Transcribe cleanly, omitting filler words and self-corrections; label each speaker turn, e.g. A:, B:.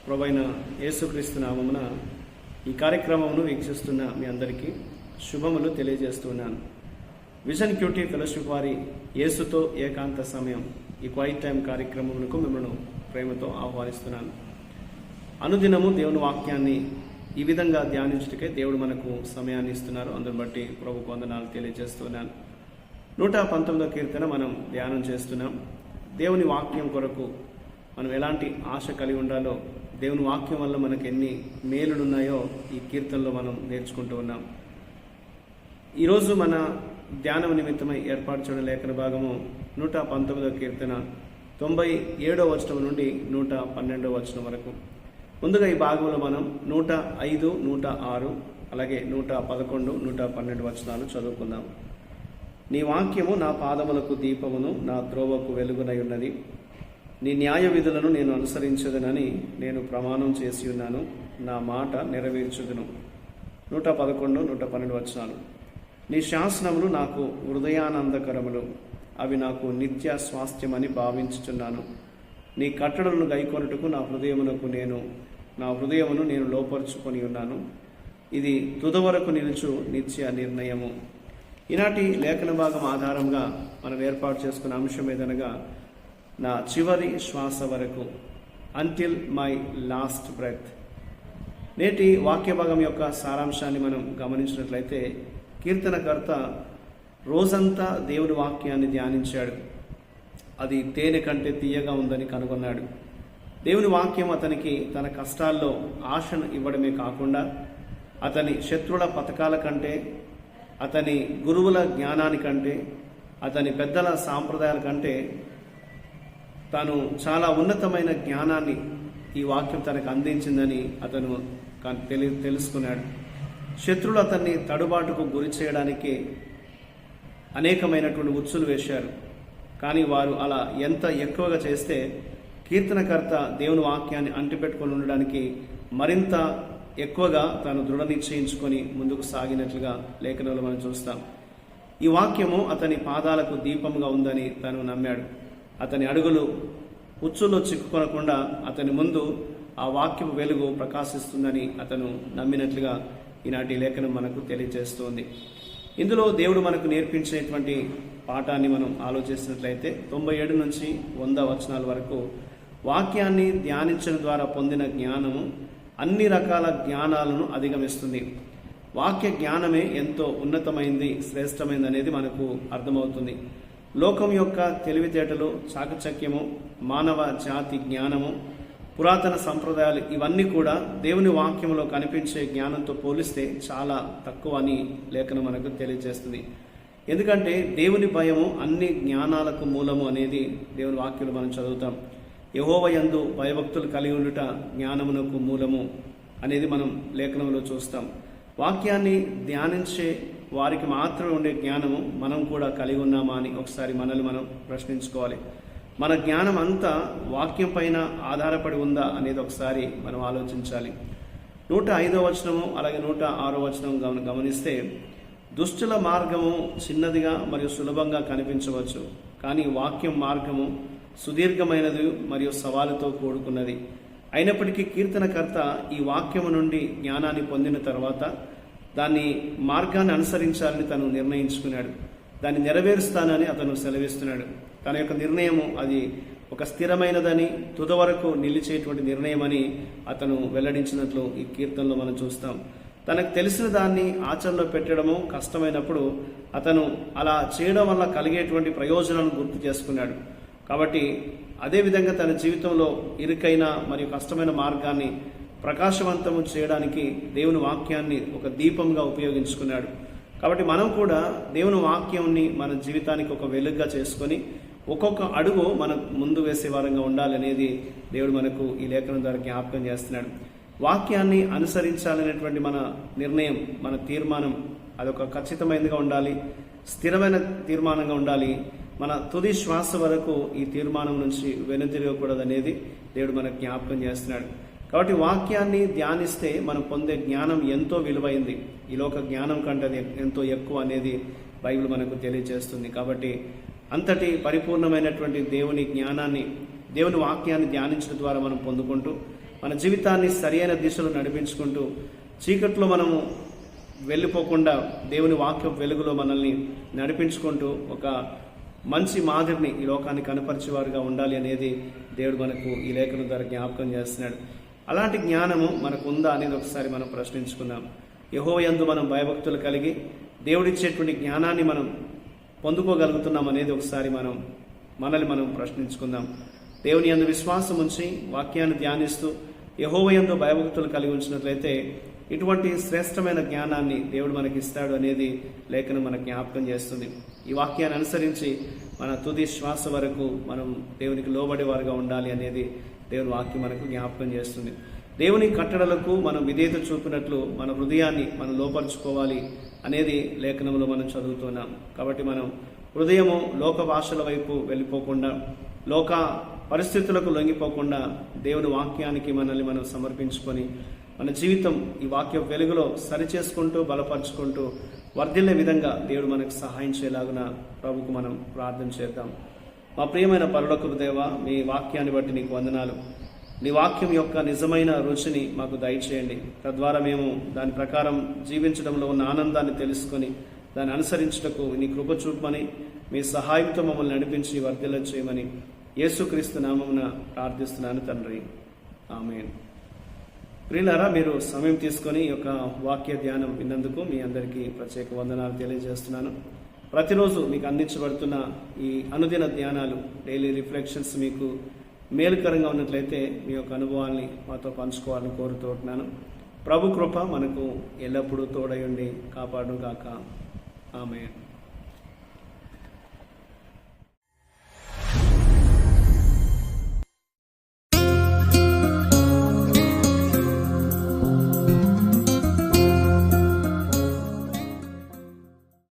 A: ప్రభువైన యేసుక్రీస్తు నామమున ఈ కార్యక్రమమును వీక్షిస్తున్న మీ అందరికీ శుభములు తెలియజేస్తున్నాను. విజన్ క్యూటీ ఫెలోషిప్ వారి యేసుతో ఏకాంత సమయం ఈ క్వైట్ టైం కార్యక్రమమునకు మిమ్మల్ని ప్రేమతో ఆహ్వానిస్తున్నాను. అనుదినము దేవుని వాక్యాన్ని ఈ విధంగా ధ్యానించుటకే దేవుడు మనకు సమయాన్ని ఇస్తున్నారు. అందుని బట్టి ప్రభుకు వందనాలు తెలియజేస్తున్నాను. 119వ కీర్తన మనం ధ్యానం చేస్తున్నాం. దేవుని వాక్యం కొరకు మనం ఎలాంటి ఆశ కలిగి ఉండాలో, దేవుని వాక్యం వల్ల మనకు ఎన్ని మేలులున్నాయో ఈ కీర్తనలో మనం నేర్చుకుంటూ ఉన్నాం. ఈరోజు మన ధ్యానం నిమిత్తమై ఏర్పాటు చేయడం లేఖన భాగము 119వ కీర్తన 97వ వచనం నుండి 112వ వచనం వరకు. ముందుగా ఈ భాగంలో మనం 105, 106 అలాగే 111, 112 వచనాలు చదువుకుందాం. నీ వాక్యము నా పాదములకు దీపమును, నా త్రోవకు వెలుగునై ఉన్నది. నీ న్యాయ విధులను నేను అనుసరించదనని నేను ప్రమాణం చేసి ఉన్నాను. నా మాట నెరవేర్చుదును. 111, 112 వచనాలు. నీ శాసనములు నాకు హృదయానందకరములు, అవి నాకు నిత్య స్వాస్థ్యమని భావించుచున్నాను. నీ కట్టడలను గైకొనుటకు నా హృదయమును నేను లోపరుచుకొని ఉన్నాను. ఇది తుదవరకు నిలుచు నిత్య నిర్ణయము. ఈనాటి లేఖన భాగం ఆధారంగా మనం ఏర్పాటు చేసుకున్న అంశం ఏదనగా నా చివరి శ్వాస వరకు, అంటిల్ మై లాస్ట్ బ్రెత్. నేటి వాక్య భాగం యొక్క సారాంశాన్ని మనం గమనించినట్లయితే, కీర్తనకర్త రోజంతా దేవుని వాక్యాన్ని ధ్యానించాడు. అది తేనె కంటే తీయగా ఉందని కనుగొన్నాడు. దేవుని వాక్యం అతనికి తన కష్టాల్లో ఆశను ఇవ్వడమే కాకుండా, అతని శత్రువుల పథకాల కంటే, అతని గురువుల జ్ఞానానికంటే, అతని పెద్దల సాంప్రదాయాల కంటే తాను చాలా ఉన్నతమైన జ్ఞానాన్ని ఈ వాక్యం తనకు అందించిందని అతను తెలుసుకున్నాడు. శత్రువులు అతన్ని తడుబాటుకు గురి చేయడానికి అనేకమైనటువంటి ఉచ్చులు వేశారు. కానీ వారు అలా ఎంత ఎక్కువగా చేస్తే కీర్తనకర్త దేవుని వాక్యాన్ని అంటిపెట్టుకొని ఉండడానికి మరింత ఎక్కువగా తాను దృఢ నిశ్చయించుకొని ముందుకు సాగినట్లుగా లేఖనంలో మనం చూస్తాం. ఈ వాక్యము అతని పాదాలకు దీపంగా ఉందని తను నమ్మాడు. అతని అడుగులు ఉచ్చుల్లో చిక్కుకొనకుండా అతని ముందు ఆ వాక్యపు వెలుగు ప్రకాశిస్తుందని అతను నమ్మినట్లుగా ఈనాటి లేఖనం మనకు తెలియజేస్తోంది. ఇందులో దేవుడు మనకు నేర్పించేటువంటి పాఠాన్ని మనం ఆలోచిస్తున్నట్లయితే 97 నుంచి 100 వచనాల వరకు వాక్యాన్ని ధ్యానించడం ద్వారా పొందిన జ్ఞానము అన్ని రకాల జ్ఞానాలను అధిగమిస్తుంది. వాక్య జ్ఞానమే ఎంతో ఉన్నతమైంది, శ్రేష్టమైంది అనేది మనకు అర్థమవుతుంది. లోకం యొక్క తెలివితేటలు, చాకచక్యము, మానవ జాతి జ్ఞానము, పురాతన సంప్రదాయాలు ఇవన్నీ కూడా దేవుని వాక్యంలో కనిపించే జ్ఞానంతో పోలిస్తే చాలా తక్కువ అని లేఖనం మనకు తెలియజేస్తుంది. ఎందుకంటే దేవుని భయము అన్ని జ్ఞానాలకు మూలము అనేది దేవుని వాక్యంలో మనం చదువుతాం. యెహోవా యందు భయభక్తులు కలిగి ఉండుట జ్ఞానమునకు మూలము అనేది మనం లేఖనంలో చూస్తాం. వాక్యాన్ని ధ్యానించే వారికి మాత్రమే ఉండే జ్ఞానము మనం కూడా కలిగి ఉన్నామా అని ఒకసారి మనల్ని మనం ప్రశ్నించుకోవాలి. మన జ్ఞానం అంతా వాక్యం పైన ఆధారపడి ఉందా అనేది ఒకసారి మనం ఆలోచించాలి. 105వ వచనము అలాగే 106వ వచనం గమనిస్తే, దుష్టుల మార్గము చిన్నదిగా మరియు సులభంగా కనిపించవచ్చు, కానీ వాక్యం మార్గము సుదీర్ఘమైనది మరియు సవాలుతో కూడుకున్నది. అయినప్పటికీ కీర్తనకర్త ఈ వాక్యము నుండి జ్ఞానాన్ని పొందిన తర్వాత దాన్ని మార్గాన్ని అనుసరించాలని తను నిర్ణయించుకున్నాడు. దాన్ని నెరవేరుస్తానని అతను సెలవిస్తున్నాడు. తన యొక్క నిర్ణయము అది ఒక స్థిరమైనదని, తుదవరకు నిలిచేటువంటి నిర్ణయమని అతను వెల్లడించినట్లు ఈ కీర్తనలో మనం చూస్తాం. తనకు తెలిసిన దాన్ని ఆచరణలో పెట్టడము కష్టమైనప్పుడు అతను అలా చేయడం వల్ల కలిగేటువంటి ప్రయోజనాలను గుర్తు చేసుకున్నాడు. కాబట్టి అదేవిధంగా తన జీవితంలో ఇరుకైన మరియు కష్టమైన మార్గాన్ని ప్రకాశవంతము చేయడానికి దేవుని వాక్యాన్ని ఒక దీపంగా ఉపయోగించుకున్నాడు. కాబట్టి మనం కూడా దేవుని వాక్యాన్ని మన జీవితానికి ఒక వెలుగుగా చేసుకొని ఒక్కొక్క అడుగు మనం ముందు వేసే వారంగా ఉండాలనేది దేవుడు మనకు ఈ లేఖనం ద్వారా జ్ఞాపకం చేస్తున్నాడు. వాక్యాన్ని అనుసరించాలనేటువంటి మన నిర్ణయం, మన తీర్మానం అదొక ఖచ్చితమైనదిగా ఉండాలి, స్థిరమైన తీర్మానంగా ఉండాలి. మన తుది శ్వాస వరకు ఈ తీర్మానం నుంచి వెనుతిరగకూడదనేది దేవుడు మనకు జ్ఞాపకం చేస్తున్నాడు. కాబట్టి వాక్యాన్ని ధ్యానిస్తే మనం పొందే జ్ఞానం ఎంతో విలువైంది. ఈ లోక జ్ఞానం కంటే అది ఎంతో ఎక్కువ అనేది బైబిల్ మనకు తెలియజేస్తుంది. కాబట్టి అంతటి పరిపూర్ణమైనటువంటి దేవుని జ్ఞానాన్ని, దేవుని వాక్యాన్ని ధ్యానించడం ద్వారా మనం పొందుకుంటూ మన జీవితాన్ని సరియైన దిశలో నడిపించుకుంటూ చీకట్లో మనము వెళ్ళిపోకుండా దేవుని వాక్య వెలుగులో మనల్ని నడిపించుకుంటూ ఒక మంచి మాదిరిని ఈ లోకానికి కనపరిచేవారుగా ఉండాలి అనేది దేవుడు మనకు ఈ లేఖనం ద్వారా జ్ఞాపకం చేస్తున్నాడు. అలాంటి జ్ఞానము మనకు ఉందా అనేది ఒకసారి మనం ప్రశ్నించుకుందాం. యెహోవా యందు మనం భయభక్తులు కలిగి దేవుడిచ్చేటువంటి జ్ఞానాన్ని మనం పొందుకోగలుగుతున్నాం అనేది ఒకసారి మనల్ని మనం ప్రశ్నించుకుందాం. దేవుని యందు విశ్వాసం ఉంచి వాక్యాన్ని ధ్యానిస్తూ యెహోవా యందు భయభక్తులు కలిగి ఉంచినట్లయితే ఇటువంటి శ్రేష్టమైన జ్ఞానాన్ని దేవుడు మనకి ఇస్తాడు అనేది లేఖనం మనకు జ్ఞాపకం చేస్తుంది. ఈ వాక్యాన్ని అనుసరించి మన తుది శ్వాస వరకు మనం దేవునికి లోబడే వారుగా ఉండాలి అనేది దేవుని వాక్యం మనకు జ్ఞాపకం చేస్తుంది. దేవుని కట్టడలకు మనం విధేయత చూపినట్లు మన హృదయాన్ని మనం లోపరుచుకోవాలి అనేది లేఖనంలో మనం చదువుతున్నాం. కాబట్టి మనం హృదయము లోక భాషల వైపు వెళ్ళిపోకుండా, లోక పరిస్థితులకు లొంగిపోకుండా దేవుని వాక్యానికి మనల్ని మనం సమర్పించుకొని మన జీవితం ఈ వాక్య వెలుగులో సరిచేసుకుంటూ బలపరుచుకుంటూ వర్ధిల్లే విధంగా దేవుడు మనకు సహాయం చేయలాగున ప్రభుకు మనం ప్రార్థన చేద్దాం. మా ప్రియమైన పరలోకపు దేవా, మీ వాక్యాన్ని బట్టి నీకు వందనాలు. నీ వాక్యం యొక్క నిజమైన రుచిని మాకు దయచేయండి. తద్వారా మేము దాని ప్రకారం జీవించడంలో ఉన్న ఆనందాన్ని తెలుసుకొని దాన్ని అనుసరించుటకు నీ కృప చూపమని, మీ సహాయంతో మమ్మల్ని నడిపించి వర్ధిల్ల చేయమని యేసుక్రీస్తు నామమున ప్రార్థిస్తున్నాను తండ్రి. ఆమేన్. ప్రియులారా, మీరు సమయం తీసుకొని ఈ యొక్క వాక్య ధ్యానం విన్నందుకు మీ అందరికీ ప్రత్యేక వందనాలు తెలియజేస్తున్నాను. ప్రతిరోజు మీకు అందించబడుతున్న ఈ అనుదిన ధ్యానాలు, డైలీ రిఫ్లెక్షన్స్ మీకు మేలుకరంగా ఉన్నట్లయితే మీ యొక్క అనుభవాల్ని మాతో పంచుకోవాలని కోరుతున్నాను. ప్రభు కృప మనకు ఎల్లప్పుడూ తోడయుండి కాపాడును గాక. ఆమేన్.